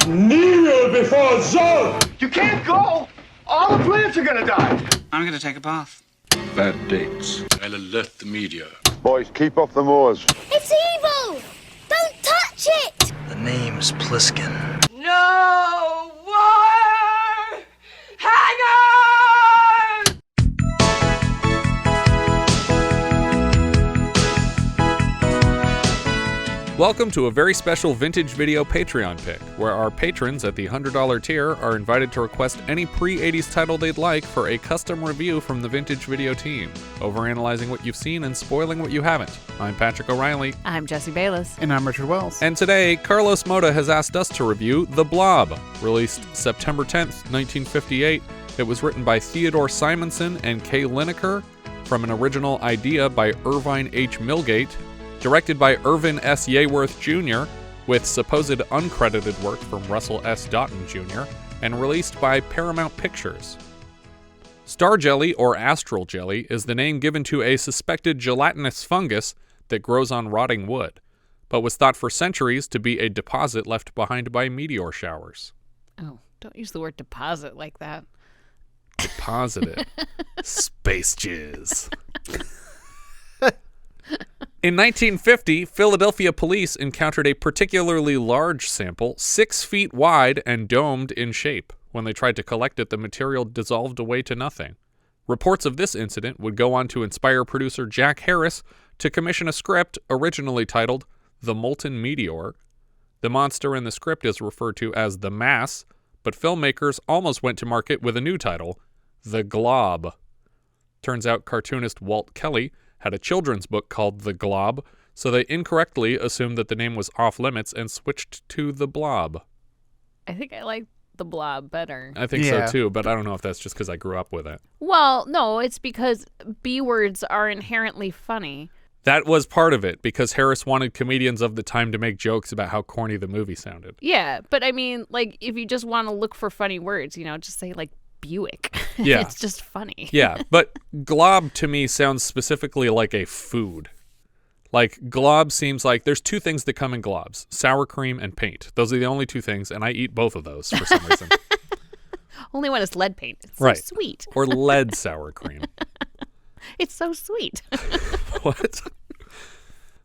Kneel before Zod! You can't go! All the plants are gonna die! I'm gonna take a bath. Bad dates. I'll alert the media. Boys, keep off the moors. It's evil! Don't touch it! The name's Pliskin. No more hangers! Welcome to a very special Vintage Video Patreon pick, where our patrons at the $100 tier are invited to request any pre-80s title they'd like for a custom review from the Vintage Video team, overanalyzing what you've seen and spoiling what you haven't. I'm Patrick O'Reilly. I'm Jesse Bayless. And I'm Richard Wells. And today, Carlos Moda has asked us to review The Blob, released September 10th, 1958. It was written by Theodore Simonson and K. Linaker, from an original idea by Irvine H. Millgate, directed by Irvin S. Yeaworth Jr., with supposed uncredited work from Russell S. Doughten Jr., and released by Paramount Pictures. Star jelly, or astral jelly, is the name given to a suspected gelatinous fungus that grows on rotting wood, but was thought for centuries to be a deposit left behind by meteor showers. Oh, don't use the word deposit like that. Deposited. Space jizz. In 1950, Philadelphia police encountered a particularly large sample, 6 feet wide and domed in shape. When they tried to collect it, the material dissolved away to nothing. Reports of this incident would go on to inspire producer Jack Harris to commission a script originally titled The Molten Meteor. The monster in the script is referred to as the Mass, but filmmakers almost went to market with a new title, The Glob. Turns out cartoonist Walt Kelly had a children's book called The Glob, so they incorrectly assumed that the name was off limits and switched to The Blob. I think I like The Blob better. I think so too, but I don't know if that's just because I grew up with it. Well, no, it's because B words are inherently funny. That was part of it, because Harris wanted comedians of the time to make jokes about how corny the movie sounded. Yeah, but I mean, like, if you just want to look for funny words, you know, just say, like, Buick. Yeah. It's just funny. Yeah, but glob to me sounds specifically like a food. Like, glob seems like there's 2 things that come in globs, sour cream and paint. Those are the only 2 things, and I eat both of those for some reason. Only one is lead paint. It's right. So sweet. Or lead sour cream. It's so sweet. What?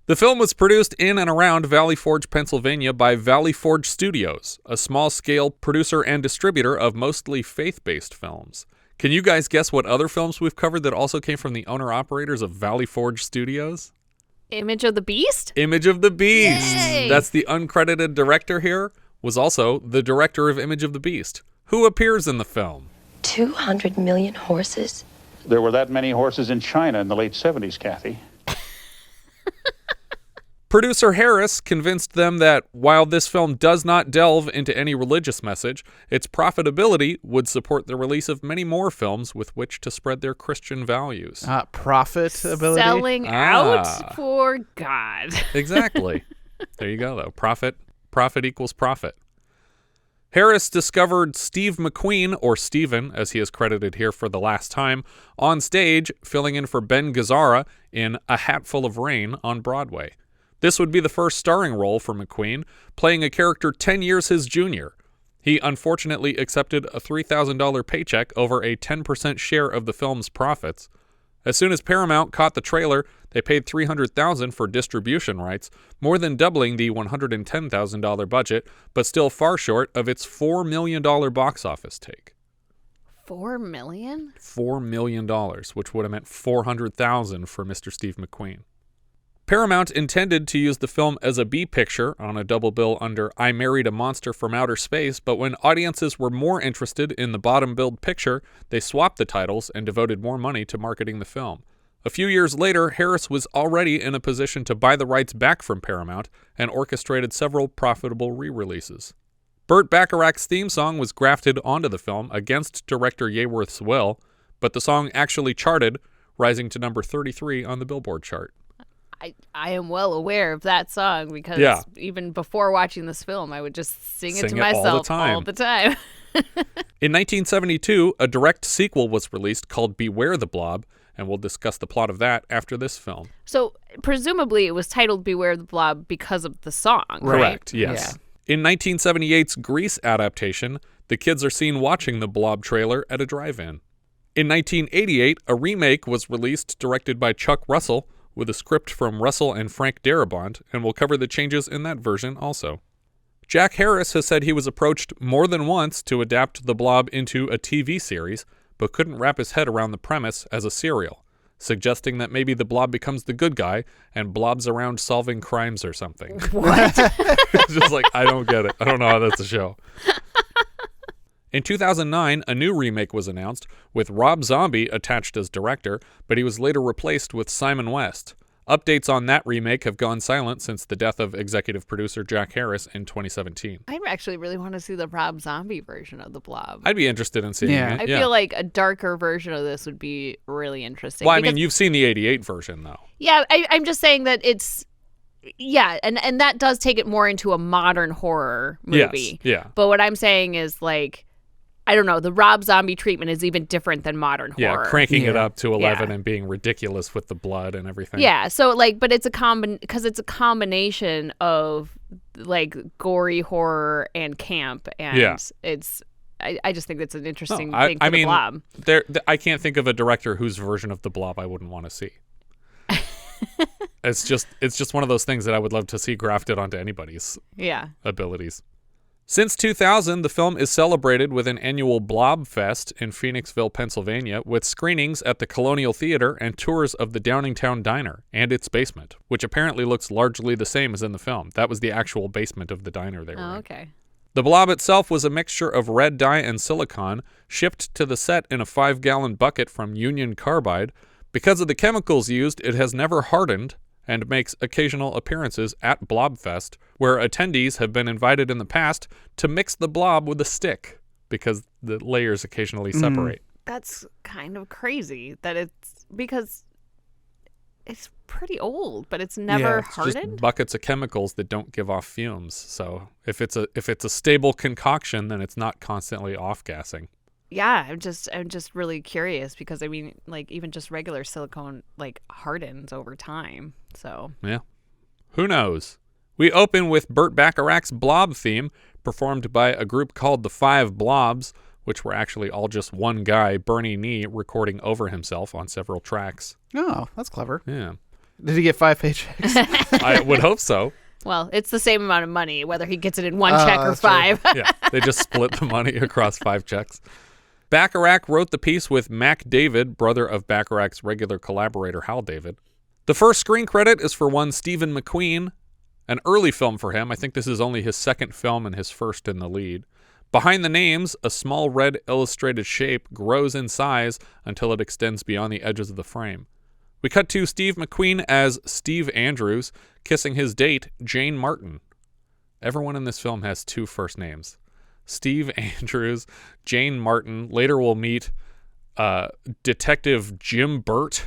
The film was produced in and around Valley Forge, Pennsylvania by Valley Forge Studios, a small-scale producer and distributor of mostly faith-based films. Can you guys guess what other films we've covered that also came from the owner-operators of Valley Forge Studios? Image of the Beast? Image of the Beast! Yay! That's the uncredited director here, was also the director of Image of the Beast. Who appears in the film? 200 million horses? There were that many horses in China in the late 70s, Kathy. Producer Harris convinced them that while this film does not delve into any religious message, its profitability would support the release of many more films with which to spread their Christian values. Profitability? Selling out for God. Exactly. There you go, though. Profit equals profit. Harris discovered Steve McQueen, or Steven, as he is credited here for the last time, on stage, filling in for Ben Gazzara in A Hatful of Rain on Broadway. This would be the first starring role for McQueen, playing a character 10 years his junior. He unfortunately accepted a $3,000 paycheck over a 10% share of the film's profits. As soon as Paramount caught the trailer, they paid $300,000 for distribution rights, more than doubling the $110,000 budget, but still far short of its $4 million box office take. $4 million? $4 million, which would have meant $400,000 for Mr. Steve McQueen. Paramount intended to use the film as a B picture on a double bill under I Married a Monster from Outer Space, but when audiences were more interested in the bottom billed picture, they swapped the titles and devoted more money to marketing the film. A few years later, Harris was already in a position to buy the rights back from Paramount and orchestrated several profitable re-releases. Burt Bacharach's theme song was grafted onto the film against director Yeaworth's will, but the song actually charted, rising to number 33 on the Billboard chart. I am well aware of that song because even before watching this film, I would just sing it to myself all the time. In 1972, a direct sequel was released called Beware the Blob, and we'll discuss the plot of that after this film. So presumably it was titled Beware the Blob because of the song, right? Correct, yes. In 1978's Grease adaptation, the kids are seen watching the Blob trailer at a drive-in. In 1988, a remake was released directed by Chuck Russell with a script from Russell and Frank Darabont, and we'll cover the changes in that version also. Jack Harris has said he was approached more than once to adapt the Blob into a TV series, but couldn't wrap his head around the premise as a serial, suggesting that maybe the Blob becomes the good guy and blobs around solving crimes or something. What? It's just like, I don't get it. I don't know how that's a show. In 2009, a new remake was announced, with Rob Zombie attached as director, but he was later replaced with Simon West. Updates on that remake have gone silent since the death of executive producer Jack Harris in 2017. I actually really want to see the Rob Zombie version of the Blob. I'd be interested in seeing it. I feel like a darker version of this would be really interesting. Well, I mean, you've seen the 88 version, though. Yeah, I'm just saying that it's... Yeah, and that does take it more into a modern horror movie. Yes, yeah. But what I'm saying is, like, I don't know, the Rob Zombie treatment is even different than modern horror. Yeah, cranking it up to 11 and being ridiculous with the blood and everything. Yeah, so, like, but it's a combination of, like, gory horror and camp, and it's... I just think that's an interesting thing for the Blob. I can't think of a director whose version of the Blob I wouldn't want to see. It's just one of those things that I would love to see grafted onto anybody's abilities. Since 2000, the film is celebrated with an annual Blob Fest in Phoenixville, Pennsylvania, with screenings at the Colonial Theater and tours of the Downingtown Diner and its basement, which apparently looks largely the same as in the film. That was the actual basement of the diner they were in. Okay. The Blob itself was a mixture of red dye and silicone, shipped to the set in a 5-gallon bucket from Union Carbide. Because of the chemicals used, it has never hardened and makes occasional appearances at Blobfest, where attendees have been invited in the past to mix the blob with a stick because the layers occasionally separate. That's kind of crazy that it's because it's pretty old, but it's never hardened. Just buckets of chemicals that don't give off fumes. So if it's a stable concoction, then it's not constantly off-gassing. Yeah, I'm just really curious because I mean, like, even just regular silicone like hardens over time. So yeah, who knows? We open with Burt Bacharach's Blob theme, performed by a group called the Five Blobs, which were actually all just one guy, Bernie Nee, recording over himself on several tracks. Oh, that's clever. Yeah. Did he get 5 paychecks? I would hope so. Well, it's the same amount of money, whether he gets it in one check or 5. Yeah, they just split the money across 5 checks. Bacharach wrote the piece with Mac David, brother of Bacharach's regular collaborator Hal David. The first screen credit is for one Stephen McQueen, an early film for him. I think this is only his second film and his first in the lead. Behind the names, a small red illustrated shape grows in size until it extends beyond the edges of the frame. We cut to Steve McQueen as Steve Andrews, kissing his date, Jane Martin. Everyone in this film has 2 first names. Steve Andrews, Jane Martin. Later we'll meet Detective Jim Bert.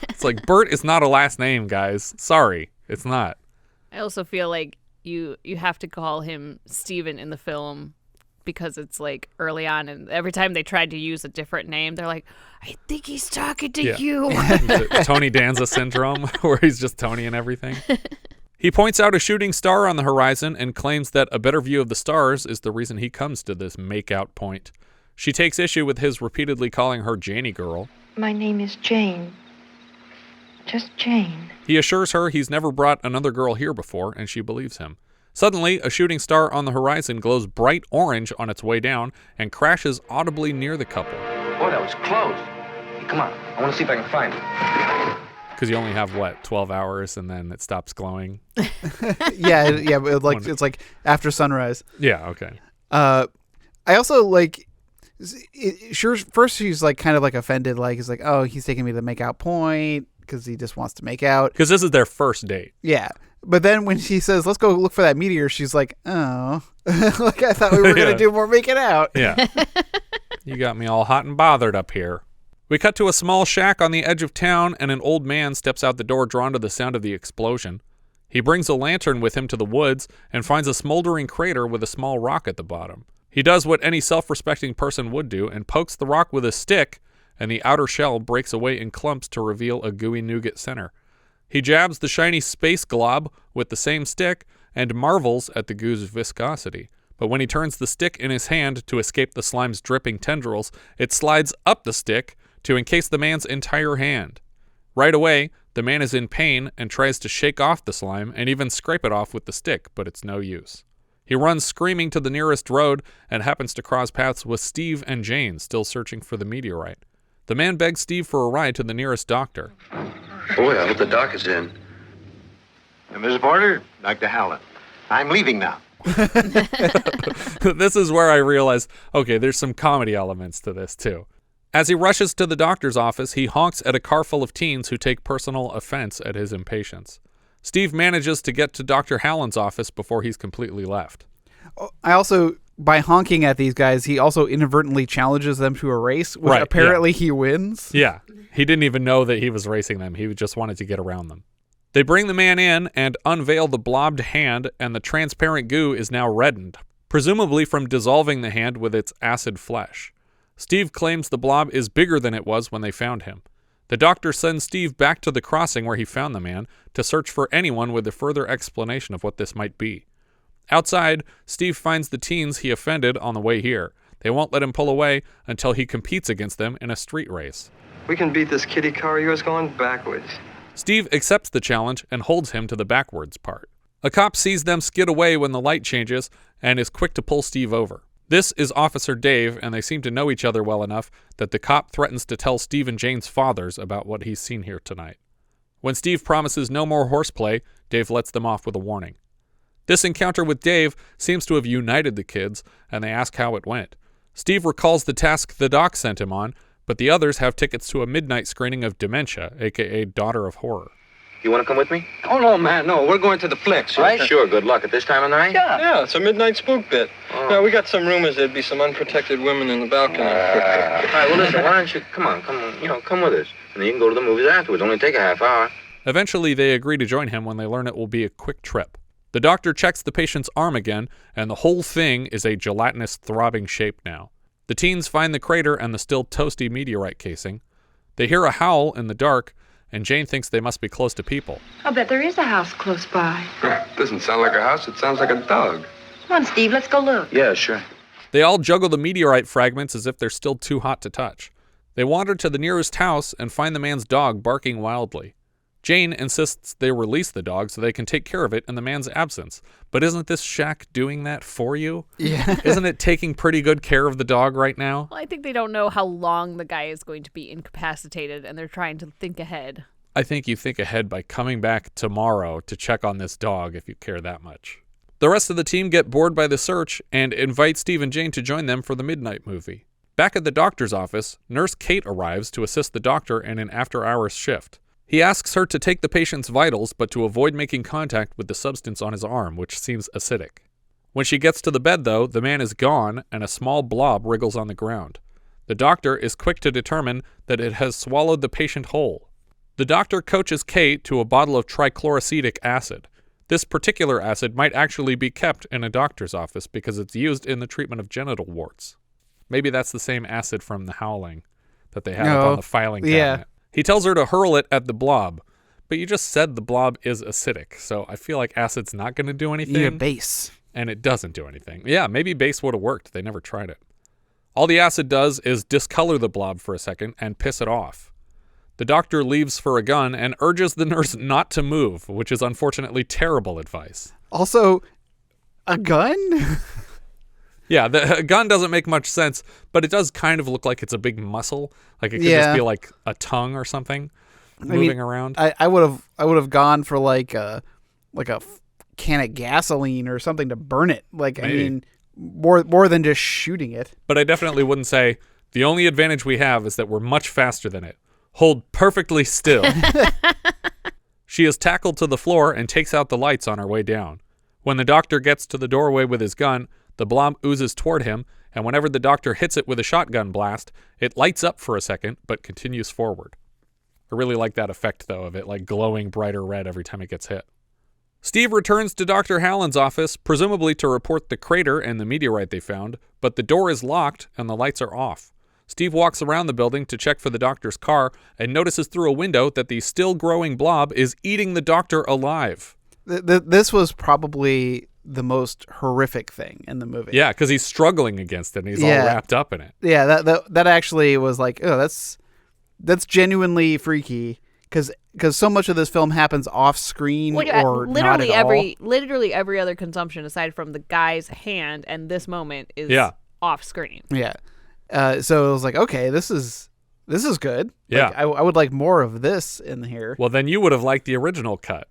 It's like, Bert is not a last name, guys. Sorry, it's not. I also feel like you have to call him Steven in the film because it's like early on, and every time they tried to use a different name, they're like, I think he's talking to you. Tony Danza syndrome, where he's just Tony and everything. He points out a shooting star on the horizon and claims that a better view of the stars is the reason he comes to this make-out point. She takes issue with his repeatedly calling her Janie girl. My name is Jane. Just Jane. He assures her he's never brought another girl here before, and she believes him. Suddenly, a shooting star on the horizon glows bright orange on its way down and crashes audibly near the couple. Boy, that was close. Hey, come on, I want to see if I can find it. Because you only have, 12 hours, and then it stops glowing? yeah, it's like after sunrise. Yeah, okay. I also, first she's, kind of, offended, he's like, oh, he's taking me to the make-out point, because he just wants to make out. Because this is their first date. Yeah. But then when she says, let's go look for that meteor, she's like, oh. I thought we were going to do more making out. Yeah. You got me all hot and bothered up here. We cut to a small shack on the edge of town, and an old man steps out the door drawn to the sound of the explosion. He brings a lantern with him to the woods and finds a smoldering crater with a small rock at the bottom. He does what any self-respecting person would do and pokes the rock with a stick, and the outer shell breaks away in clumps to reveal a gooey nougat center. He jabs the shiny space glob with the same stick and marvels at the goo's viscosity. But when he turns the stick in his hand to escape the slime's dripping tendrils, it slides up the stick to encase the man's entire hand. Right away, the man is in pain and tries to shake off the slime and even scrape it off with the stick, but it's no use. He runs screaming to the nearest road and happens to cross paths with Steve and Jane, still searching for the meteorite. The man begs Steve for a ride to the nearest doctor. Boy, I hope the doc is in. Mrs. Porter, Dr. Howland. I'm leaving now. This is where I realized, okay, there's some comedy elements to this too. As he rushes to the doctor's office, he honks at a car full of teens who take personal offense at his impatience. Steve manages to get to Dr. Howland's office before he's completely left. I also, by honking at these guys, he also inadvertently challenges them to a race, which apparently he wins. Yeah, he didn't even know that he was racing them. He just wanted to get around them. They bring the man in and unveil the blobbed hand, and the transparent goo is now reddened, presumably from dissolving the hand with its acid flesh. Steve claims the blob is bigger than it was when they found him. The doctor sends Steve back to the crossing where he found the man to search for anyone with a further explanation of what this might be. Outside, Steve finds the teens he offended on the way here. They won't let him pull away until he competes against them in a street race. We can beat this kiddie car of yours going backwards. Steve accepts the challenge and holds him to the backwards part. A cop sees them skid away when the light changes and is quick to pull Steve over. This is Officer Dave, and they seem to know each other well enough that the cop threatens to tell Steve and Jane's fathers about what he's seen here tonight. When Steve promises no more horseplay, Dave lets them off with a warning. This encounter with Dave seems to have united the kids, and they ask how it went. Steve recalls the task the doc sent him on, but the others have tickets to a midnight screening of Dementia, aka Daughter of Horror. You want to come with me? Oh, no, man, no. We're going to the flicks, right? Sure, good luck at this time of the night. Yeah, it's a midnight spook bit. Oh. Now, we got some rumors there'd be some unprotected women in the balcony. All right, well, listen, why don't you, come with us. And then you can go to the movies afterwards. Only take a half hour. Eventually, they agree to join him when they learn it will be a quick trip. The doctor checks the patient's arm again, and the whole thing is a gelatinous, throbbing shape now. The teens find the crater and the still toasty meteorite casing. They hear a howl in the dark, and Jane thinks they must be close to people. I'll bet there is a house close by. Doesn't sound like a house. It sounds like a dog. Come on, Steve, let's go look. Yeah, sure. They all juggle the meteorite fragments as if they're still too hot to touch. They wander to the nearest house and find the man's dog barking wildly. Jane insists they release the dog so they can take care of it in the man's absence. But isn't this shack doing that for you? Yeah. Isn't it taking pretty good care of the dog right now? Well, I think they don't know how long the guy is going to be incapacitated, and they're trying to think ahead. I think you think ahead by coming back tomorrow to check on this dog if you care that much. The rest of the team get bored by the search and invite Steve and Jane to join them for the midnight movie. Back at the doctor's office, Nurse Kate arrives to assist the doctor in an after-hours shift. He asks her to take the patient's vitals, but to avoid making contact with the substance on his arm, which seems acidic. When she gets to the bed, though, the man is gone, and a small blob wriggles on the ground. The doctor is quick to determine that it has swallowed the patient whole. The doctor coaches Kate to a bottle of trichloroacetic acid. This particular acid might actually be kept in a doctor's office because it's used in the treatment of genital warts. Maybe that's the same acid from the Howling that they have up on the filing cabinet. Yeah. He tells her to hurl it at the blob, but you just said the blob is acidic, so I feel like acid's not going to do anything. Yeah, base. And it doesn't do anything. Yeah, maybe base would have worked. They never tried it. All the acid does is discolor the blob for a second and piss it off. The doctor leaves for a gun and urges the nurse not to move, which is unfortunately terrible advice. Also, a gun? Yeah, the gun doesn't make much sense, but it does kind of look like it's a big muscle. Like it could just be like a tongue or something moving around. I would have gone for like a can of gasoline or something to burn it. Like maybe. I mean, more than just shooting it. But I definitely wouldn't say the only advantage we have is that we're much faster than it. Hold perfectly still. She is tackled to the floor and takes out the lights on her way down. When the doctor gets to the doorway with his gun, the blob oozes toward him, and whenever the doctor hits it with a shotgun blast, it lights up for a second, but continues forward. I really like that effect, though, of it like glowing brighter red every time it gets hit. Steve returns to Dr. Howland's office, presumably to report the crater and the meteorite they found, but the door is locked and the lights are off. Steve walks around the building to check for the doctor's car and notices through a window that the still growing blob is eating the doctor alive. This was probably the most horrific thing in the movie. Yeah, because he's struggling against it and he's all wrapped up in it. Yeah, that actually was like, oh, that's genuinely freaky because so much of this film happens off screen or literally not at all. Literally every other consumption aside from the guy's hand and this moment is off screen. Yeah. So it was like, okay, this is good. Yeah. Like, I would like more of this in here. Well, then you would have liked the original cut,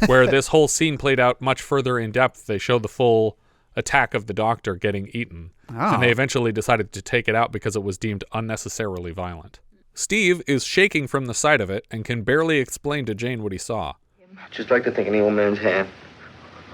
where this whole scene played out much further in depth. They show the full attack of the doctor getting eaten. Oh. And they eventually decided to take it out because it was deemed unnecessarily violent. Steve is shaking from the sight of it and can barely explain to Jane what he saw. Just like the thing in the old man's hand.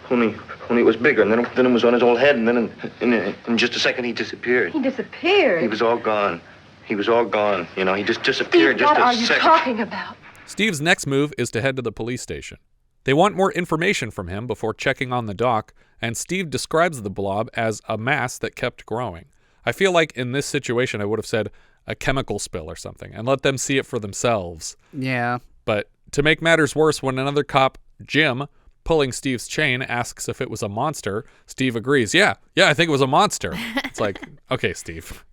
Only it was bigger, and then it was on his old head, and then in just a second he disappeared. He disappeared? He was all gone. He was all gone. You know, he just disappeared. Steve, just what a are you second. talking about? Steve's next move is to head to the police station. They want more information from him before checking on the doc, and Steve describes the blob as a mass that kept growing. I feel like in this situation I would have said a chemical spill or something and let them see it for themselves. Yeah. But to make matters worse, when another cop, Jim, pulling Steve's chain, asks if it was a monster, Steve agrees. Yeah, I think it was a monster. It's like, okay, Steve,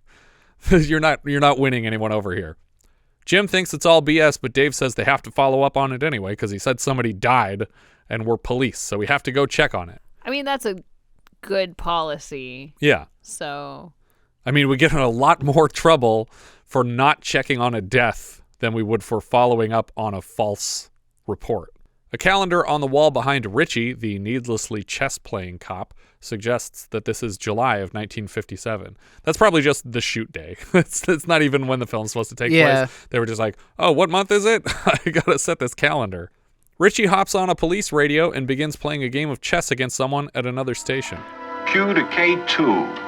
you're not winning anyone over here. Jim thinks it's all BS, but Dave says they have to follow up on it anyway because he said somebody died and we're police, so we have to go check on it. I mean, that's a good policy. Yeah. So... I mean, we get in a lot more trouble for not checking on a death than we would for following up on a false report. A calendar on the wall behind Ritchie, the needlessly chess-playing cop, suggests that this is July of 1957. That's probably just the shoot day. It's not even when the film's supposed to take place. They were just like, oh, what month is it? I gotta set this calendar. Ritchie hops on a police radio and begins playing a game of chess against someone at another station. Q to K2.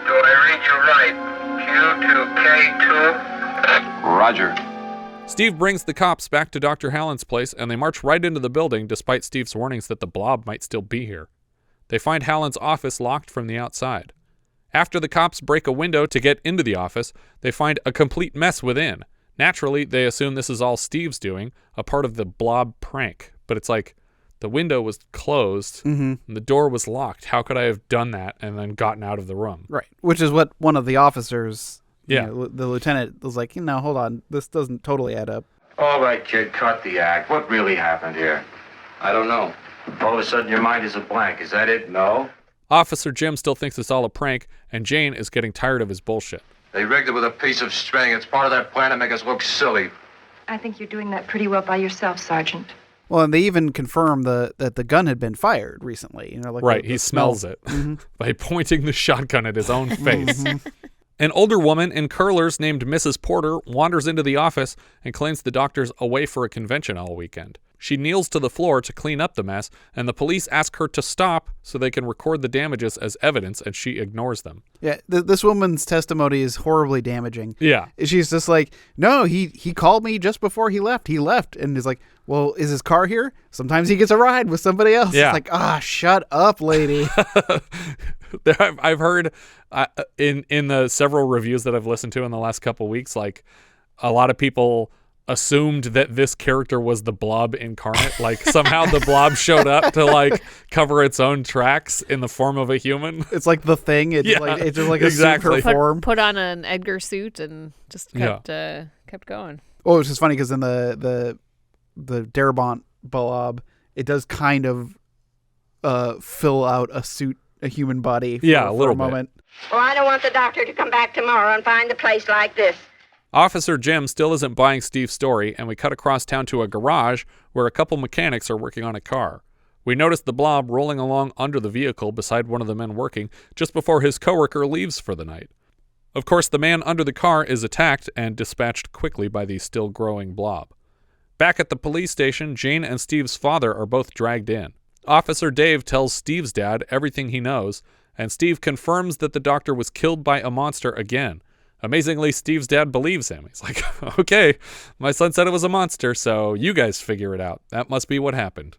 Do I read you right? Q to K2? Roger. Steve brings the cops back to Dr. Hallen's place, and they march right into the building despite Steve's warnings that the blob might still be here. They find Hallen's office locked from the outside. After the cops break a window to get into the office, they find a complete mess within. Naturally, they assume this is all Steve's doing, a part of the blob prank. But it's like, the window was closed, and the door was locked. How could I have done that and then gotten out of the room? Right, which is what one of the officers... Yeah. The lieutenant was like, hold on, this doesn't totally add up. All right, kid, cut the act. What really happened here? I don't know. All of a sudden your mind is a blank. Is that it? No? Officer Jim still thinks it's all a prank, and Jane is getting tired of his bullshit. They rigged it with a piece of string. It's part of their plan to make us look silly. I think you're doing that pretty well by yourself, Sergeant. Well, and they even confirm that the gun had been fired recently. Right, he smells it by pointing the shotgun at his own face. An older woman in curlers named Mrs. Porter wanders into the office and claims the doctor's away for a convention all weekend. She kneels to the floor to clean up the mess, and the police ask her to stop so they can record the damages as evidence, and she ignores them. Yeah, this woman's testimony is horribly damaging. Yeah. She's just like, no, he called me just before he left. He left. And he's like, well, is his car here? Sometimes he gets a ride with somebody else. Yeah. It's like, shut up, lady. I've heard in the several reviews that I've listened to in the last couple weeks, like a lot of people assumed that this character was the Blob incarnate. Like somehow the Blob showed up to like cover its own tracks in the form of a human. It's like the Thing. It's just like a super form. Put on an Edgar suit and just kept going. Well, it's just funny because in the Darabont Blob, it does kind of fill out a suit, a human body for a little moment. Well, I don't want the doctor to come back tomorrow and find the place like this. Officer Jim still isn't buying Steve's story, and we cut across town to a garage where a couple mechanics are working on a car. We notice the Blob rolling along under the vehicle beside one of the men working just before his coworker leaves for the night. Of course, the man under the car is attacked and dispatched quickly by the still growing Blob. Back at the police station, Jane and Steve's father are both dragged in. Officer Dave tells Steve's dad everything he knows, and Steve confirms that the doctor was killed by a monster again. Amazingly, Steve's dad believes him. He's like, okay, my son said it was a monster, so you guys figure it out. That must be what happened.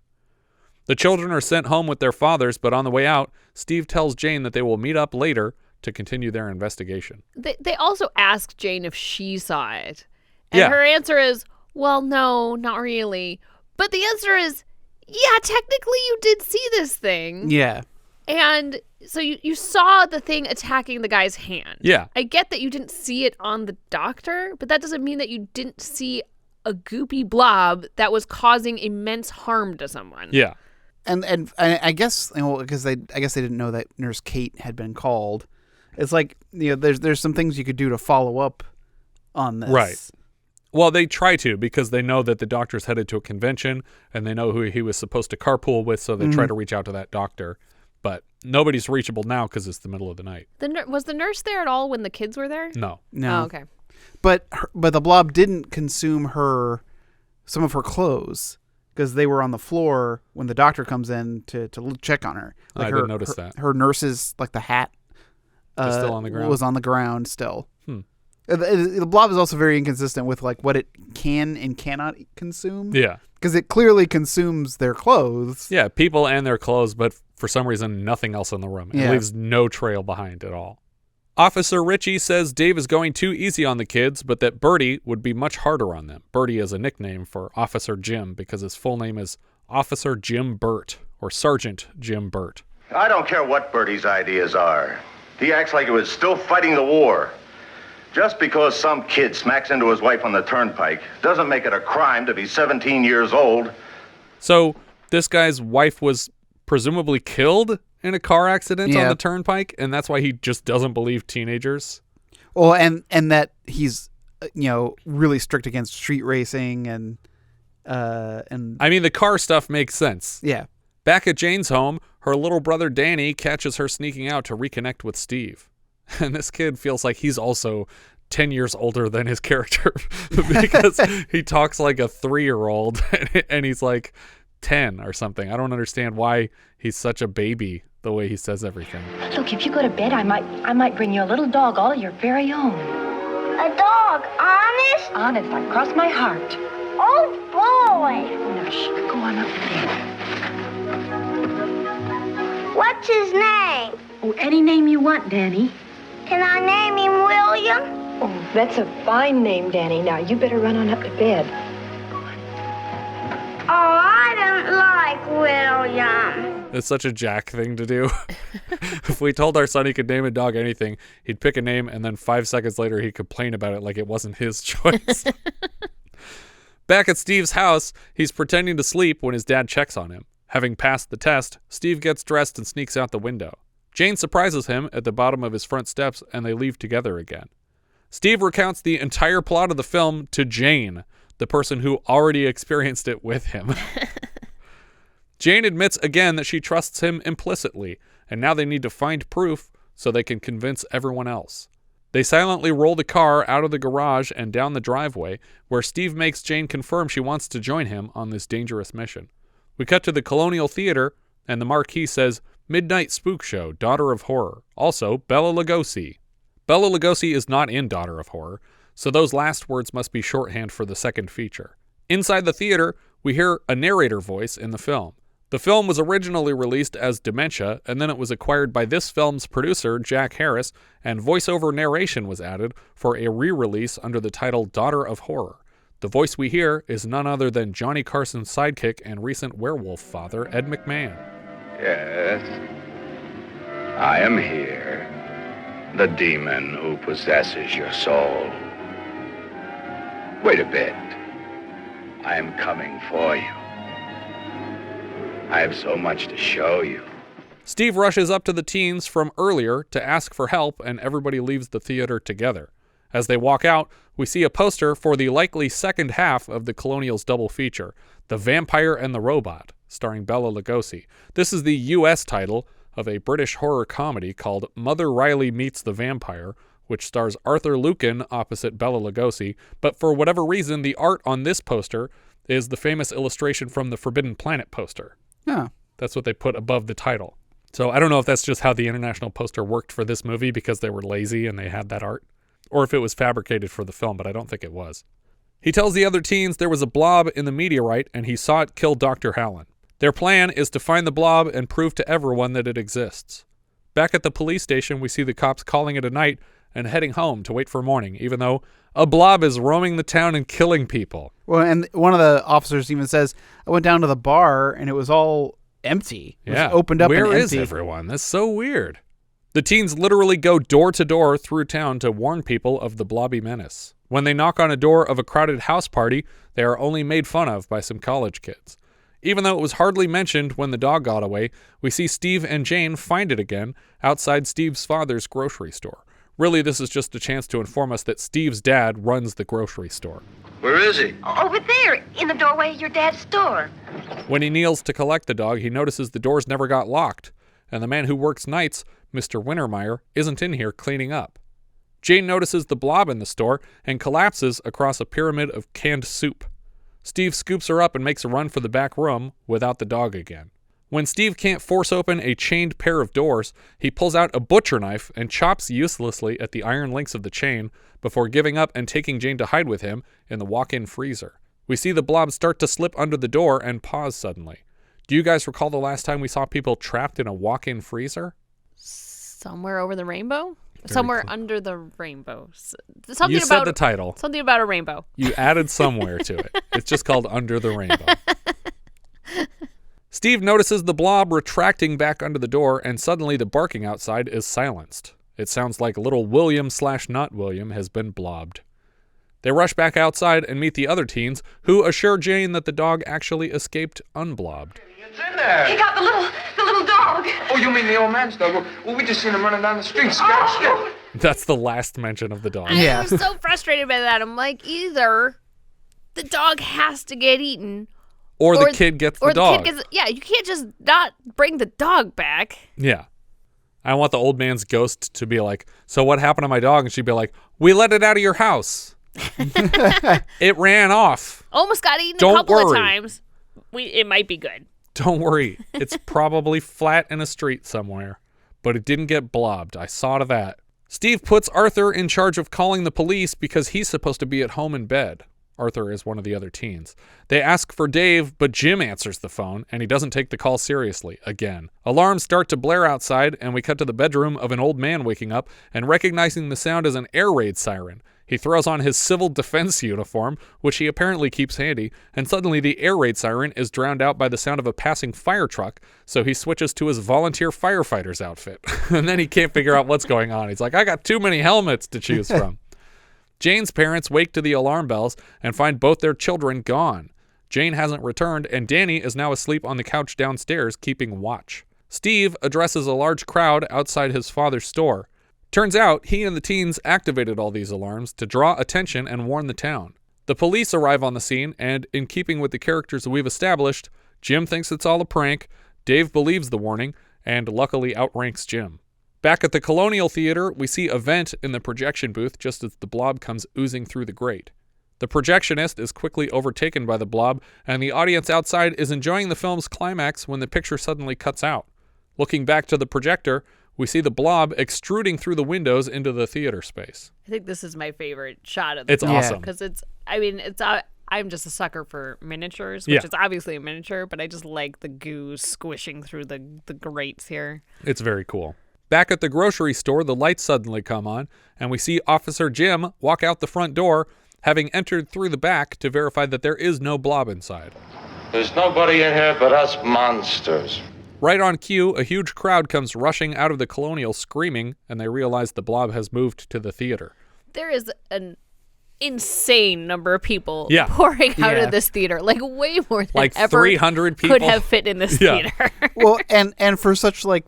The children are sent home with their fathers, but on the way out, Steve tells Jane that they will meet up later to continue their investigation. They also ask Jane if she saw it. And her answer is, well, no, not really. But the answer is, Yeah, technically you did see this thing. Yeah. And so you saw the thing attacking the guy's hand. Yeah. I get that you didn't see it on the doctor, but that doesn't mean that you didn't see a goopy blob that was causing immense harm to someone. Yeah. And I guess, because I guess they didn't know that Nurse Kate had been called. It's like, there's some things you could do to follow up on this. Right. Well, they try to, because they know that the doctor's headed to a convention and they know who he was supposed to carpool with, so they try to reach out to that doctor. But nobody's reachable now because it's the middle of the night. Was the nurse there at all when the kids were there? No. Oh, okay. But the blob didn't consume some of her clothes because they were on the floor when the doctor comes in to check on her. I didn't notice that. Her nurse's, like the hat, still on the ground? was on the ground still. The blob is also very inconsistent with like what it can and cannot consume. Yeah. Because it clearly consumes their clothes. Yeah, people and their clothes, but for some reason, nothing else in the room. It leaves no trail behind at all. Officer Ritchie says Dave is going too easy on the kids, but that Bertie would be much harder on them. Bertie is a nickname for Officer Jim because his full name is Officer Jim Bert, or Sergeant Jim Bert. I don't care what Bertie's ideas are. He acts like he was still fighting the war. Just because some kid smacks into his wife on the turnpike doesn't make it a crime to be 17 years old. So this guy's wife was presumably killed in a car accident on the turnpike, and that's why he just doesn't believe teenagers. Well, and that he's really strict against street racing and I mean, the car stuff makes sense. Yeah. Back at Jane's home, her little brother Danny catches her sneaking out to reconnect with Steve. And this kid feels like he's also 10 years older than his character because he talks like a 3-year-old and he's like 10 or something. I don't understand why he's such a baby the way he says everything. Look, if you go to bed, I might bring you a little dog, all your very own. A dog, honest? Honest, I cross my heart. Oh, boy. Now, shh, go on up to bed. What's his name? Oh, any name you want, Danny. Can I name him William? Oh, that's a fine name, Danny. Now, you better run on up to bed. Oh, I don't like William. It's such a Jack thing to do. If we told our son he could name a dog anything, he'd pick a name and then 5 seconds later he'd complain about it like it wasn't his choice. Back at Steve's house, he's pretending to sleep when his dad checks on him. Having passed the test, Steve gets dressed and sneaks out the window. Jane surprises him at the bottom of his front steps and they leave together again. Steve recounts the entire plot of the film to Jane, the person who already experienced it with him. Jane admits again that she trusts him implicitly, and now they need to find proof so they can convince everyone else. They silently roll the car out of the garage and down the driveway, where Steve makes Jane confirm she wants to join him on this dangerous mission. We cut to the Colonial Theater, and the marquee says, Midnight Spook Show, Daughter of Horror. Also, Bela Lugosi. Bela Lugosi is not in Daughter of Horror, so those last words must be shorthand for the second feature. Inside the theater, we hear a narrator voice in the film. The film was originally released as Dementia, and then it was acquired by this film's producer, Jack Harris, and voiceover narration was added for a re-release under the title Daughter of Horror. The voice we hear is none other than Johnny Carson's sidekick and recent werewolf father, Ed McMahon. Yes, I am here, the demon who possesses your soul. Wait a bit. I am coming for you. I have so much to show you. Steve rushes up to the teens from earlier to ask for help, and everybody leaves the theater together. As they walk out, we see a poster for the likely second half of the Colonials double feature, The Vampire and the Robot, starring Bela Lugosi. This is the U.S. title of a British horror comedy called Mother Riley Meets the Vampire, which stars Arthur Lucan opposite Bela Lugosi, but for whatever reason, the art on this poster is the famous illustration from the Forbidden Planet poster. Yeah. That's what they put above the title. So I don't know if that's just how the international poster worked for this movie because they were lazy and they had that art, or if it was fabricated for the film, but I don't think it was. He tells the other teens there was a blob in the meteorite and he saw it kill Dr. Hallen. Their plan is to find the blob and prove to everyone that it exists. Back at the police station, we see the cops calling it a night and heading home to wait for morning, even though a blob is roaming the town and killing people. Well, and one of the officers even says, I went down to the bar and it was all empty. It was opened up and empty. Where is everyone? That's so weird. The teens literally go door to door through town to warn people of the blobby menace. When they knock on a door of a crowded house party, they are only made fun of by some college kids. Even though it was hardly mentioned when the dog got away, we see Steve and Jane find it again outside Steve's father's grocery store. Really, this is just a chance to inform us that Steve's dad runs the grocery store. Where is he? Over there, in the doorway of your dad's store. When he kneels to collect the dog, he notices the doors never got locked, and the man who works nights, Mr. Wintermeyer, isn't in here cleaning up. Jane notices the blob in the store and collapses across a pyramid of canned soup. Steve scoops her up and makes a run for the back room without the dog again. When Steve can't force open a chained pair of doors, he pulls out a butcher knife and chops uselessly at the iron links of the chain before giving up and taking Jane to hide with him in the walk-in freezer. We see the blob start to slip under the door and pause suddenly. Do you guys recall the last time we saw people trapped in a walk-in freezer? Somewhere over the rainbow? Somewhere under the rainbow. Something You about, said the title. Something about a rainbow. You added somewhere to it. It's just called Under the Rainbow. Steve notices the blob retracting back under the door, and suddenly the barking outside is silenced. It sounds like little William/not William has been blobbed. They rush back outside and meet the other teens, who assure Jane that the dog actually escaped unblobbed. It's in there. He got the little dog. Oh, you mean the old man's dog? Well, we just seen him running down the street, scared stiff. That's the last mention of the dog. I was so frustrated by that. I'm like, either the dog has to get eaten, or the kid gets the dog. Yeah, you can't just not bring the dog back. Yeah. I want the old man's ghost to be like, so what happened to my dog? And she'd be like, we let it out of your house. It ran off. Almost got eaten Don't a couple worry. of times. It might be good. Don't worry. It's probably flat in a street somewhere, but it didn't get blobbed. I saw to that. Steve puts Arthur in charge of calling the police because he's supposed to be at home in bed. Arthur is one of the other teens. They ask for Dave, but Jim answers the phone, and he doesn't take the call seriously, again. Alarms start to blare outside, and we cut to the bedroom of an old man waking up and recognizing the sound as an air raid siren. He throws on his civil defense uniform, which he apparently keeps handy, and suddenly the air raid siren is drowned out by the sound of a passing fire truck, so he switches to his volunteer firefighter's outfit. And then he can't figure out what's going on. He's like, I got too many helmets to choose from. Jane's parents wake to the alarm bells and find both their children gone. Jane hasn't returned, and Danny is now asleep on the couch downstairs keeping watch. Steve addresses a large crowd outside his father's store. Turns out he and the teens activated all these alarms to draw attention and warn the town. The police arrive on the scene, and in keeping with the characters we've established, Jim thinks it's all a prank, Dave believes the warning, and luckily outranks Jim. Back at the Colonial Theater, we see a vent in the projection booth just as the blob comes oozing through the grate. The projectionist is quickly overtaken by the blob, and the audience outside is enjoying the film's climax when the picture suddenly cuts out. Looking back to the projector, we see the blob extruding through the windows into the theater space. I think this is my favorite shot of the It's film. awesome. Because I'm just a sucker for miniatures, which is obviously a miniature, but I just like the goo squishing through the grates here. It's very cool. Back at the grocery store, the lights suddenly come on, and we see Officer Jim walk out the front door, having entered through the back to verify that there is no blob inside. There's nobody in here but us monsters. Right on cue, a huge crowd comes rushing out of the Colonial screaming, and they realize the blob has moved to the theater. There is an insane number of people Yeah. pouring out of this theater, like way more than Like ever 300 people could have fit in this theater. Well, and for such like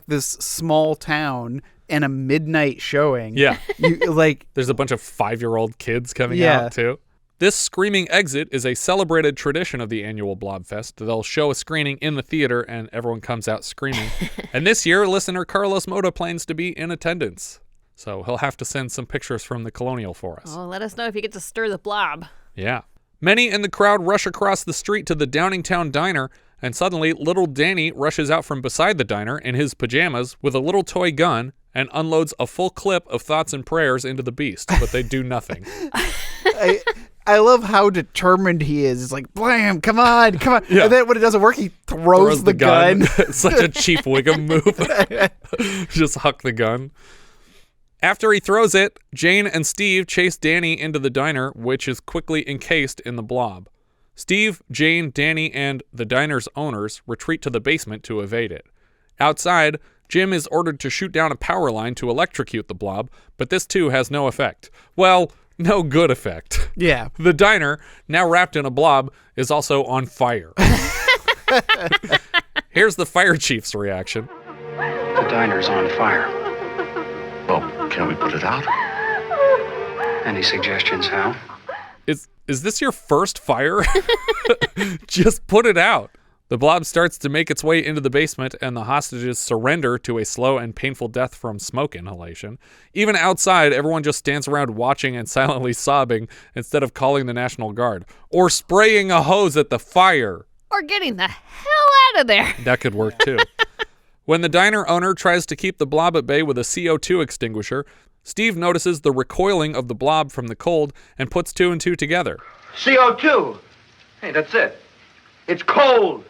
this small town and a midnight showing. Yeah. There's a bunch of 5-year-old kids coming out too. This screaming exit is a celebrated tradition of the annual Blobfest. They'll show a screening in the theater and everyone comes out screaming. And this year, listener Carlos Mota plans to be in attendance. So he'll have to send some pictures from the Colonial for us. Oh, let us know if you get to stir the blob. Yeah. Many in the crowd rush across the street to the Downingtown Diner, and suddenly little Danny rushes out from beside the diner in his pajamas with a little toy gun and unloads a full clip of thoughts and prayers into the beast, but they do nothing. I love how determined he is. It's like, blam, come on. Yeah. And then when it doesn't work, he throws the gun. Such a cheap Wiggum move. Just huck the gun. After he throws it, Jane and Steve chase Danny into the diner, which is quickly encased in the blob. Steve, Jane, Danny, and the diner's owners retreat to the basement to evade it. Outside, Jim is ordered to shoot down a power line to electrocute the blob, but this too has no effect. Well, no good effect. Yeah. The diner, now wrapped in a blob, is also on fire. Here's the fire chief's reaction. The diner's on fire. Well, can we put it out? Any suggestions, Hal? Is this your first fire? Just put it out. The blob starts to make its way into the basement, and the hostages surrender to a slow and painful death from smoke inhalation. Even outside, everyone just stands around watching and silently sobbing instead of calling the National Guard or spraying a hose at the fire. Or getting the hell out of there. That could work too. When the diner owner tries to keep the blob at bay with a CO2 extinguisher, Steve notices the recoiling of the blob from the cold and puts two and two together. CO2. Hey, that's it. It's cold.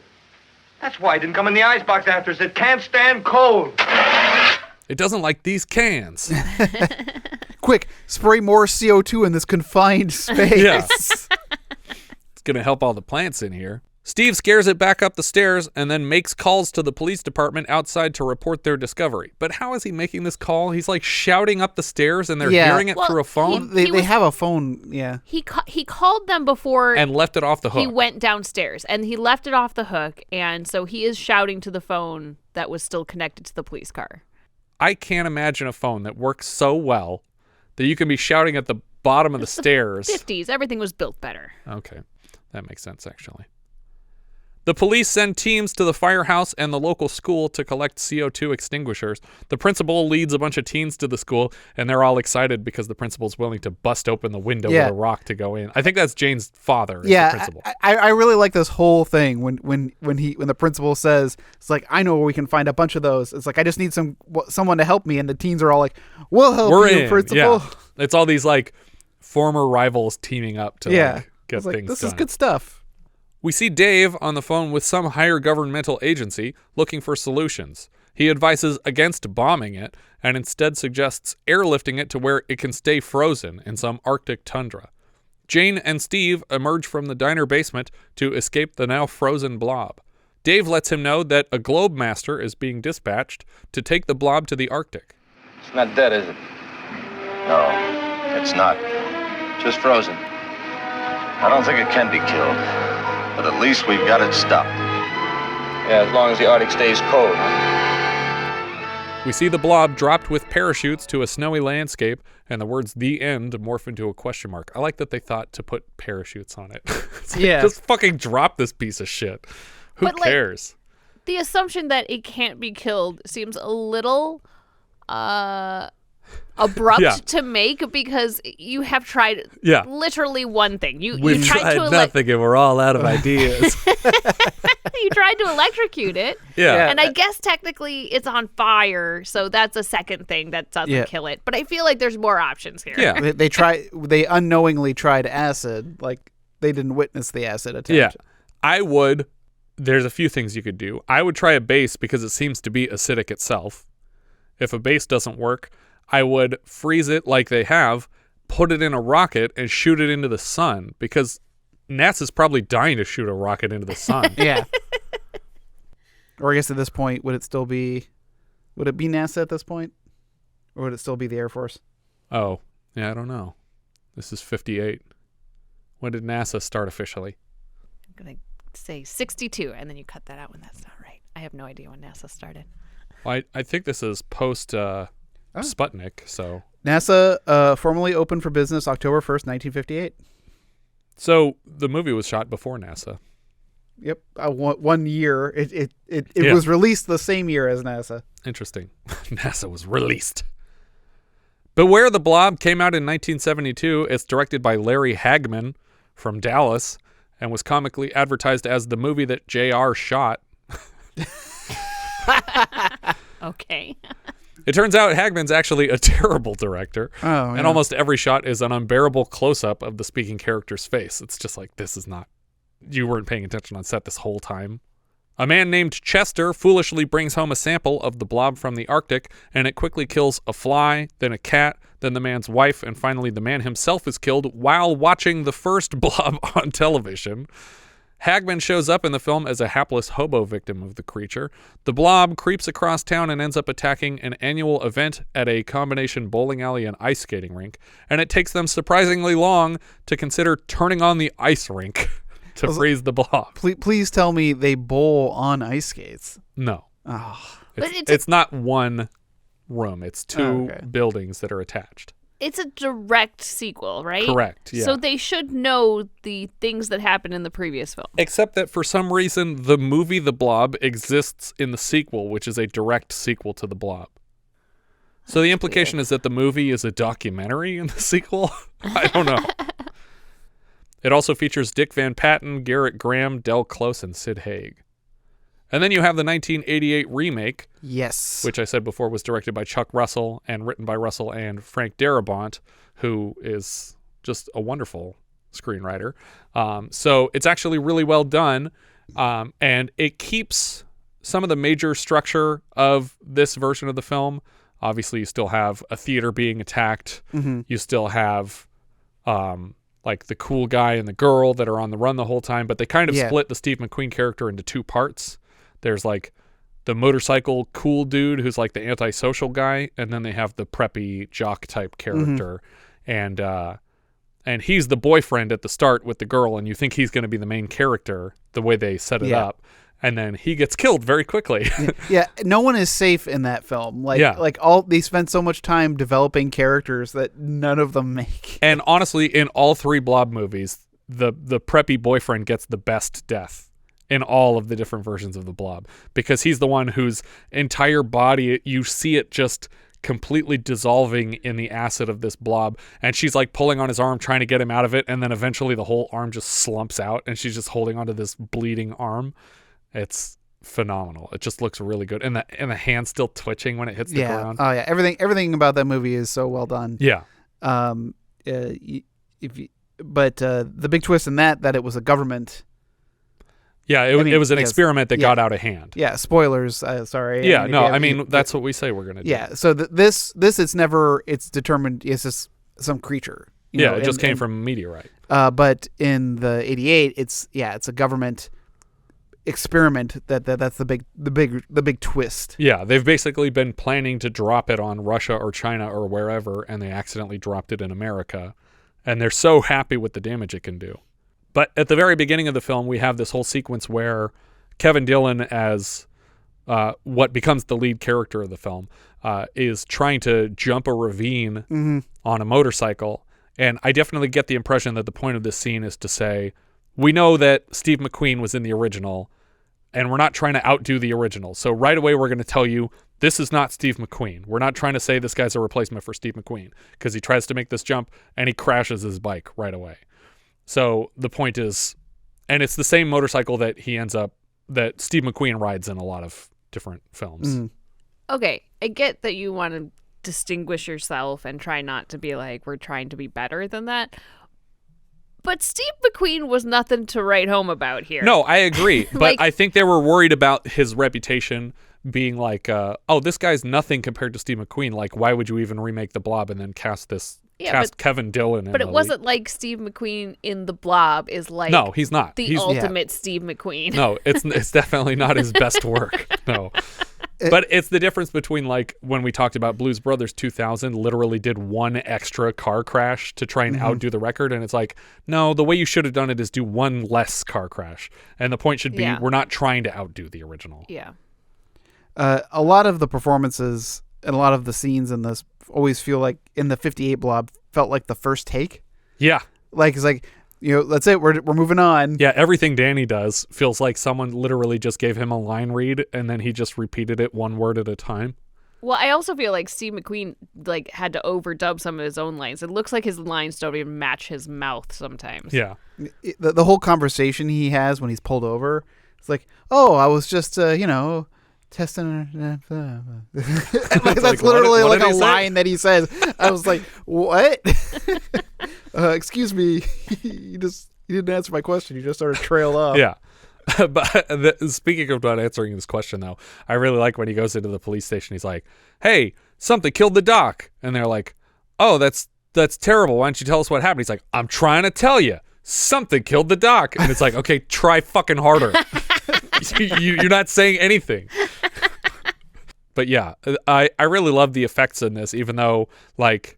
That's why it didn't come in the icebox after us. It can't stand cold. It doesn't like these cans. Quick, spray more CO2 in this confined space. Yes. It's going to help all the plants in here. Steve scares it back up the stairs and then makes calls to the police department outside to report their discovery. But how is he making this call? He's like shouting up the stairs and they're hearing it through a phone? They have a phone, yeah. He called them before. And left it off the hook. He went downstairs and he left it off the hook. And so he is shouting to the phone that was still connected to the police car. I can't imagine a phone that works so well that you can be shouting at the bottom of the stairs. 50s. Everything was built better. Okay. That makes sense, actually. The police send teams to the firehouse and the local school to collect CO2 extinguishers. The principal leads a bunch of teens to the school, and they're all excited because the principal's willing to bust open the window with a rock to go in. I think that's Jane's father. The principal. I really like this whole thing when the principal says, it's like, I know where we can find a bunch of those. It's like, I just need someone to help me, and the teens are all like, we'll help you, principal. Yeah. It's all these like former rivals teaming up to get things done. This is good stuff. We see Dave on the phone with some higher governmental agency looking for solutions. He advises against bombing it and instead suggests airlifting it to where it can stay frozen in some Arctic tundra. Jane and Steve emerge from the diner basement to escape the now frozen blob. Dave lets him know that a globe master is being dispatched to take the blob to the Arctic. It's not dead, is it? No, it's not. Just frozen. I don't think it can be killed. But at least we've got it stopped. Yeah, as long as the Arctic stays cold. We see the blob dropped with parachutes to a snowy landscape, and the words "the end" morph into a question mark. I like that they thought to put parachutes on it. Just fucking drop this piece of shit. Who cares? The assumption that it can't be killed seems a little abrupt to make, because you have tried literally one thing. We've tried nothing and we're all out of ideas. You tried to electrocute it. Yeah. And I guess technically it's on fire, so that's a second thing that doesn't kill it. But I feel like there's more options here. Yeah. They unknowingly tried acid, like they didn't witness the acid attempt. Yeah. There's a few things you could do. I would try a base because it seems to be acidic itself. If a base doesn't work, I would freeze it like they have, put it in a rocket, and shoot it into the sun, because NASA's probably dying to shoot a rocket into the sun. Yeah. Or I guess at this point, would it be NASA at this point? Or would it still be the Air Force? Oh, yeah, I don't know. This is 58. When did NASA start officially? I'm going to say 62, and then you cut that out when that's not right. I have no idea when NASA started. Well, I think this is post... Sputnik, so NASA formally opened for business October 1st, 1958. So the movie was shot before NASA. Yep, 1 year. It was released the same year as NASA. Interesting. NASA was released. Beware the Blob came out in 1972. It's directed by Larry Hagman from Dallas and was comically advertised as the movie that JR shot. Okay. It turns out Hagman's actually a terrible director. Oh, and almost every shot is an unbearable close-up of the speaking character's face. It's just like, this is not... You weren't paying attention on set this whole time. A man named Chester foolishly brings home a sample of the blob from the Arctic, and it quickly kills a fly, then a cat, then the man's wife, and finally the man himself is killed while watching the first blob on television. Hagman shows up in the film as a hapless hobo victim of the creature. The blob creeps across town and ends up attacking an annual event at a combination bowling alley and ice skating rink, and it takes them surprisingly long to consider turning on the ice rink to freeze the blob. Please tell me they bowl on ice skates. No. Oh. It's not one room. It's two buildings that are attached. It's a direct sequel, right? Correct, yeah. So they should know the things that happened in the previous film. Except that for some reason, the movie The Blob exists in the sequel, which is a direct sequel to The Blob. So the implication is that the movie is a documentary in the sequel? I don't know. It also features Dick Van Patten, Garrett Graham, Del Close, and Sid Haig. And then you have the 1988 remake. Yes. Which I said before was directed by Chuck Russell and written by Russell and Frank Darabont, who is just a wonderful screenwriter. So it's actually really well done. And it keeps some of the major structure of this version of the film. Obviously, you still have a theater being attacked. Mm-hmm. You still have like the cool guy and the girl that are on the run the whole time. But they kind of split the Steve McQueen character into two parts. There's like the motorcycle cool dude who's like the antisocial guy, and then they have the preppy jock type character, and he's the boyfriend at the start with the girl, and you think he's going to be the main character the way they set it up, and then he gets killed very quickly. No one is safe in that film. They spend so much time developing characters that none of them make. And honestly, in all three Blob movies, the preppy boyfriend gets the best death in all of the different versions of the Blob, because he's the one whose entire body, you see it just completely dissolving in the acid of this blob, and she's like pulling on his arm trying to get him out of it, and then eventually the whole arm just slumps out and she's just holding onto this bleeding arm. It's phenomenal. It just looks really good, and the hand's still twitching when it hits the ground. Oh yeah, everything about that movie is so well done. Yeah. The big twist in that it was a government. Yeah, it was an experiment that got out of hand. Yeah, spoilers. Sorry. Yeah, that's what we say we're going to do. Yeah, so this it's determined it's just some creature. It just came from a meteorite. But in the 88, it's a government experiment that's the big twist. Yeah, they've basically been planning to drop it on Russia or China or wherever, and they accidentally dropped it in America, and they're so happy with the damage it can do. But at the very beginning of the film, we have this whole sequence where Kevin Dillon, as what becomes the lead character of the film, is trying to jump a ravine on a motorcycle. And I definitely get the impression that the point of this scene is to say, we know that Steve McQueen was in the original, and we're not trying to outdo the original. So right away, we're going to tell you, this is not Steve McQueen. We're not trying to say this guy's a replacement for Steve McQueen, because he tries to make this jump, and he crashes his bike right away. So the point is, and it's the same motorcycle that that Steve McQueen rides in a lot of different films. Okay, I get that you want to distinguish yourself and try not to be like, we're trying to be better than that. But Steve McQueen was nothing to write home about here. No, I agree. But I think they were worried about his reputation being like, this guy's nothing compared to Steve McQueen. Like, why would you even remake The Blob and then cast Kevin Dillon in? But it wasn't like Steve McQueen in The Blob is like... No, he's not. He's ultimate Steve McQueen. No, it's definitely not his best work. No. But it's the difference between, like, when we talked about Blues Brothers 2000 literally did one extra car crash to try and outdo the record. And it's like, no, the way you should have done it is do one less car crash. And the point should be, we're not trying to outdo the original. Yeah. A lot of the performances and a lot of the scenes in this always feel like in the 58 Blob felt like the first take. Yeah. Like, it's like, that's it. We're moving on. Yeah, everything Danny does feels like someone literally just gave him a line read and then he just repeated it one word at a time. Well, I also feel like Steve McQueen had to overdub some of his own lines. It looks like his lines don't even match his mouth sometimes. Yeah. The whole conversation he has when he's pulled over, it's like, I was just, testing. That's literally like a line that he says. I was like, what? Excuse me. You didn't answer my question. You just sort of trailed off. Yeah. But speaking of not answering this question, though, I really like when he goes into the police station. He's like, "Hey, something killed the doc," and they're like, "Oh, that's terrible. Why don't you tell us what happened?" He's like, "I'm trying to tell you, something killed the doc," and it's like, "Okay, try fucking harder. You're not saying anything." But yeah, I really love the effects in this, even though like,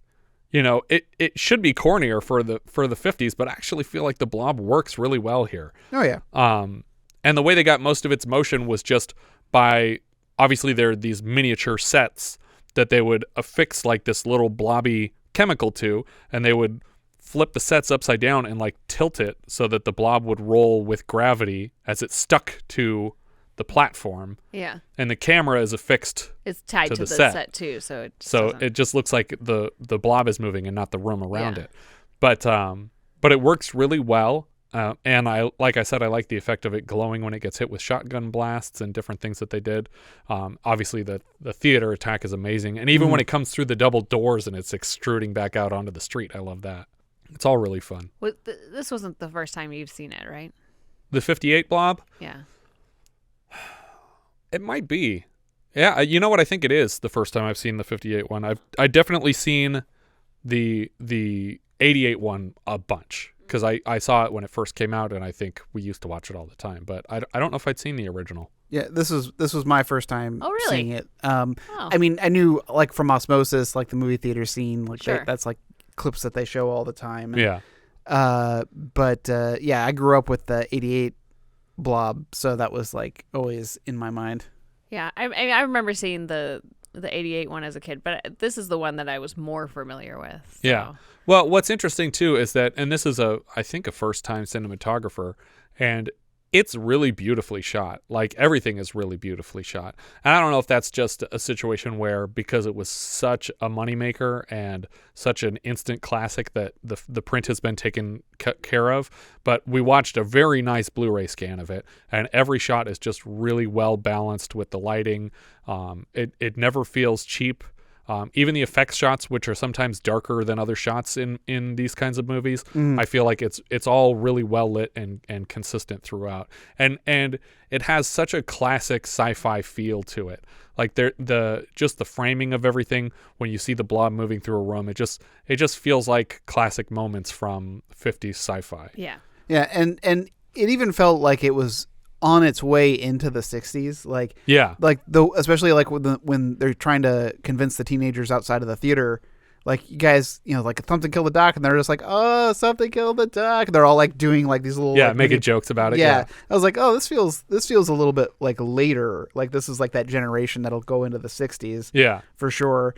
you know, it should be cornier for the 50s, but I actually feel like the Blob works really well here. Oh yeah. And the way they got most of its motion was just by, obviously there are these miniature sets that they would affix like this little blobby chemical to, and they would flip the sets upside down and like tilt it so that the Blob would roll with gravity as it stuck to the platform. Yeah. And the camera is affixed. It's tied to the set too, so it just looks like the Blob is moving and not the room around it. But it works really well. And like I said, I like the effect of it glowing when it gets hit with shotgun blasts and different things that they did. Obviously the theater attack is amazing. And even when it comes through the double doors and it's extruding back out onto the street, I love that. It's all really fun. Well, this wasn't the first time you've seen it, right? The 58 Blob? Yeah. It might be. Yeah, you know what? I think it is the first time I've seen the 58 one. I've definitely seen the 88 one a bunch because I saw it when it first came out, and I think we used to watch it all the time. But I don't know if I'd seen the original. Yeah, this was my first time seeing it. Oh. I mean, I knew like from osmosis, like the movie theater scene, like Sure. that's like clips that they show all the time. And, Yeah. But I grew up with the 88 Blob, so that was like always in my mind. Yeah, I remember seeing the 88 one as a kid, but this is the one that I was more familiar with. So. Yeah. Well, what's interesting too is that, and this is I think a first-time cinematographer, and it's really beautifully shot. Like everything is really beautifully shot. And I don't know if that's just a situation where because it was such a moneymaker and such an instant classic that the print has been taken care of, but we watched a very nice Blu-ray scan of it, and every shot is just really well balanced with the lighting. It never feels cheap. Even the effects shots, which are sometimes darker than other shots in these kinds of movies, I feel like it's all really well lit and consistent throughout. And it has such a classic sci-fi feel to it. Like just the framing of everything when you see the Blob moving through a room, it just feels like classic moments from 50s sci-fi. Yeah. Yeah, and it even felt like it was on its way into the 60s, like especially like when they're trying to convince the teenagers outside of the theater, like, you guys, you know, like something killed the doc, and they're just like, oh, something killed the doc, and they're all like doing like these little making jokes about it. Yeah, I was like, oh, this feels a little bit like later, like this is like that generation that'll go into the 60s, for sure.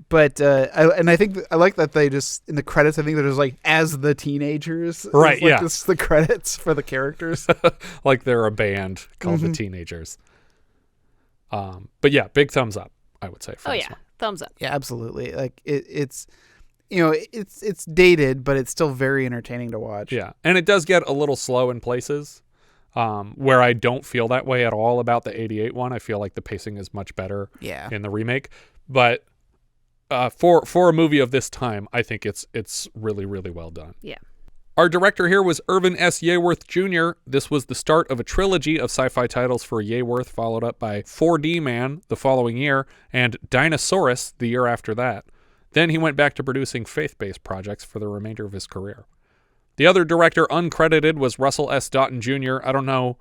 But I think I like that they just in the credits, I think they're just like as the teenagers, right? Like, this is the credits for the characters, like they're a band called the Teenagers. But yeah, big thumbs up, I would say. For this one. Thumbs up. Yeah, absolutely. Like it's you know, it's dated, but it's still very entertaining to watch. Yeah, and it does get a little slow in places. Where I don't feel that way at all about the 88 one. I feel like the pacing is much better in the remake, but. For a movie of this time, I think it's really, really well done. Yeah. Our director here was Irvin S. Yeaworth Jr. This was the start of a trilogy of sci-fi titles for Yeaworth, followed up by 4D Man the following year and Dinosaurus the year after that. Then he went back to producing faith-based projects for the remainder of his career. The other director uncredited was Russell S. Doughten Jr. I don't know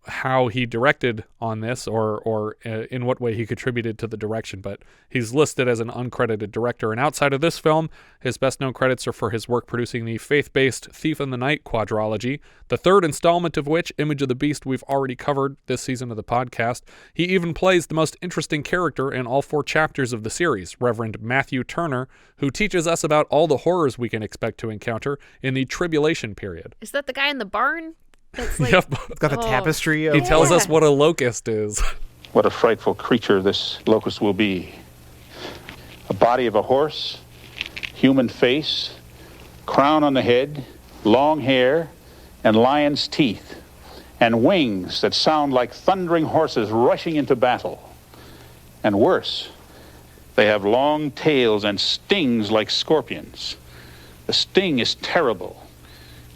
how he directed on this or in what way he contributed to the direction, but he's listed as an uncredited director. And outside of this film, his best known credits are for his work producing the faith-based Thief in the Night quadrilogy, the third installment of which, Image of the Beast, we've already covered this season of the podcast. He even plays the most interesting character in all 4 chapters of the series, Reverend Matthew Turner, who teaches us about all the horrors we can expect to encounter in the tribulation period. Is that the guy in the barn? That's like, It's got the tapestry. He tells us what a locust is. What a frightful creature this locust will be. A body of a horse, human face, crown on the head, long hair, and lion's teeth, and wings that sound like thundering horses rushing into battle. And worse, they have long tails and stings like scorpions. The sting is terrible.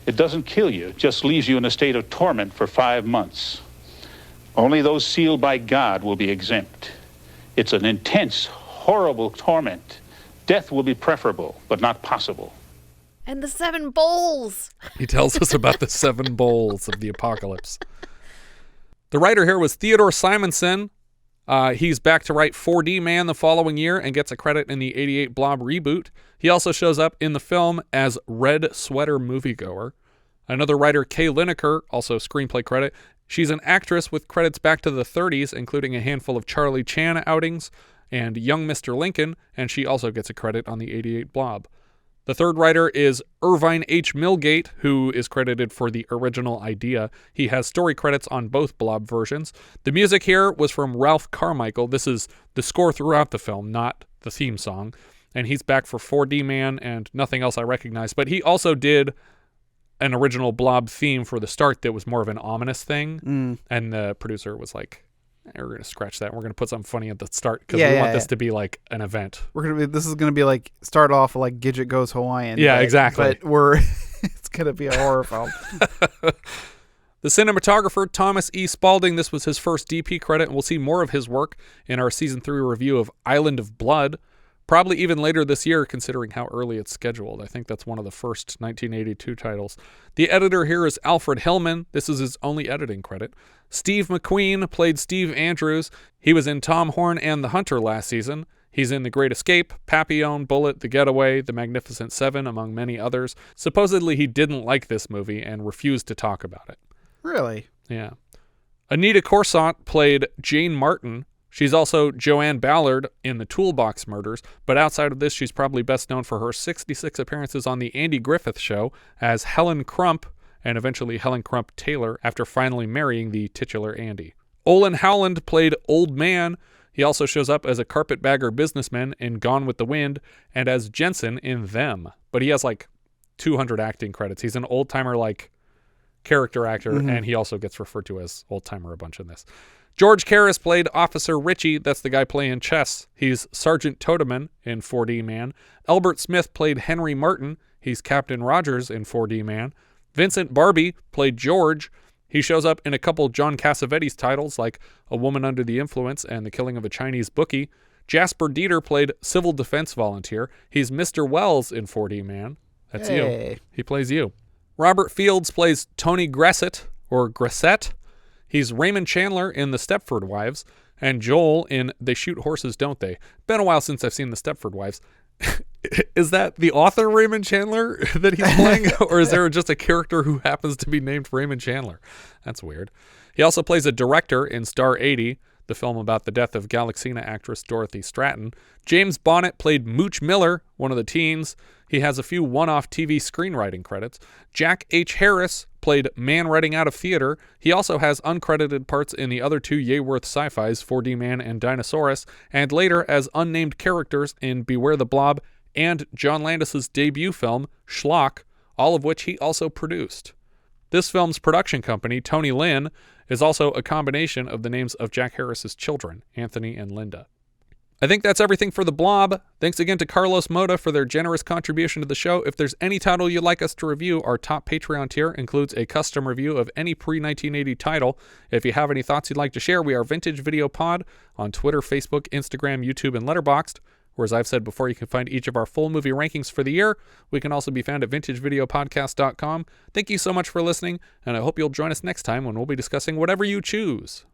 It doesn't kill you, it just leaves you in a state of torment for 5 months. Only those sealed by God will be exempt. It's an intense, horrible torment. Death will be preferable, but not possible. And the 7 bowls. He tells us about the 7 bowls of the apocalypse. The writer here was Theodore Simonson. He's back to write 4D Man the following year and gets a credit in the 88 Blob reboot. He also shows up in the film as Red Sweater Moviegoer. Another writer, Kay Linaker, also screenplay credit. She's an actress with credits back to the 30s, including a handful of Charlie Chan outings and Young Mr. Lincoln, and she also gets a credit on the 88 Blob. The third writer is Irvine H. Millgate, who is credited for the original idea. He has story credits on both Blob versions. The music here was from Ralph Carmichael. This is the score throughout the film, not the theme song. And he's back for 4D Man and nothing else I recognize. But he also did an original Blob theme for the start that was more of an ominous thing. And the producer was like, we're going to scratch that. We're going to put something funny at the start because we want this to be like an event. This is going to be like start off like Gidget Goes Hawaiian. Yeah, exactly. But it's going to be a horror film. The cinematographer, Thomas E. Spalding, this was his first DP credit, and we'll see more of his work in our Season 3 review of Island of Blood, probably even later this year, considering how early it's scheduled. I think that's one of the first 1982 titles. The editor here is Alfred Hillman. This is his only editing credit. Steve McQueen played Steve Andrews. He was in Tom Horn and The Hunter last season. He's in The Great Escape, Papillon, Bullet, The Getaway, The Magnificent Seven, among many others. Supposedly he didn't like this movie and refused to talk about it. Really? Yeah. Aneta Corsaut played Jane Martin. She's also Joanne Ballard in The Toolbox Murders, but outside of this, she's probably best known for her 66 appearances on The Andy Griffith Show as Helen Crump, and eventually Helen Crump Taylor after finally marrying the titular Andy. Olin Howland played Old Man. He also shows up as a carpetbagger businessman in Gone with the Wind and as Jensen in Them, but he has like 200 acting credits. He's an old-timer like character actor, and he also gets referred to as old-timer a bunch in this. George Karras played Officer Ritchie. That's the guy playing chess. He's Sergeant Toteman in 4D Man. Elbert Smith played Henry Martin. He's Captain Rogers in 4D Man. Vincent Barbie played George. He shows up in a couple John Cassavetes titles like A Woman Under the Influence and The Killing of a Chinese Bookie. Jasper Dieter played Civil Defense Volunteer. He's Mr. Wells in 4D Man. That's you. He plays you. Robert Fields plays Tony Gressett, or Gressett. He's Raymond Chandler in The Stepford Wives, and Joel in They Shoot Horses, Don't They? Been a while since I've seen The Stepford Wives. Is that the author Raymond Chandler that he's playing, or is there just a character who happens to be named Raymond Chandler? That's weird. He also plays a director in Star 80, the film about the death of Galaxina actress Dorothy Stratton. James Bonnet played Mooch Miller, one of the teens. He has a few one-off TV screenwriting credits. Jack H. Harris played Man Writing Out of Theater. He also has uncredited parts in the other two Yeaworth sci-fis, 4D Man and Dinosaurus, and later as unnamed characters in Beware the Blob and John Landis's debut film, Schlock, all of which he also produced. This film's production company, Tony Lynn, is also a combination of the names of Jack Harris's children, Anthony and Linda. I think that's everything for The Blob. Thanks again to Carlos Moda for their generous contribution to the show. If there's any title you'd like us to review, our top Patreon tier includes a custom review of any pre-1980 title. If you have any thoughts you'd like to share, we are Vintage Video Pod on Twitter, Facebook, Instagram, YouTube, and Letterboxd. Or as I've said before, you can find each of our full movie rankings for the year. We can also be found at vintagevideopodcast.com. Thank you so much for listening, and I hope you'll join us next time when we'll be discussing whatever you choose.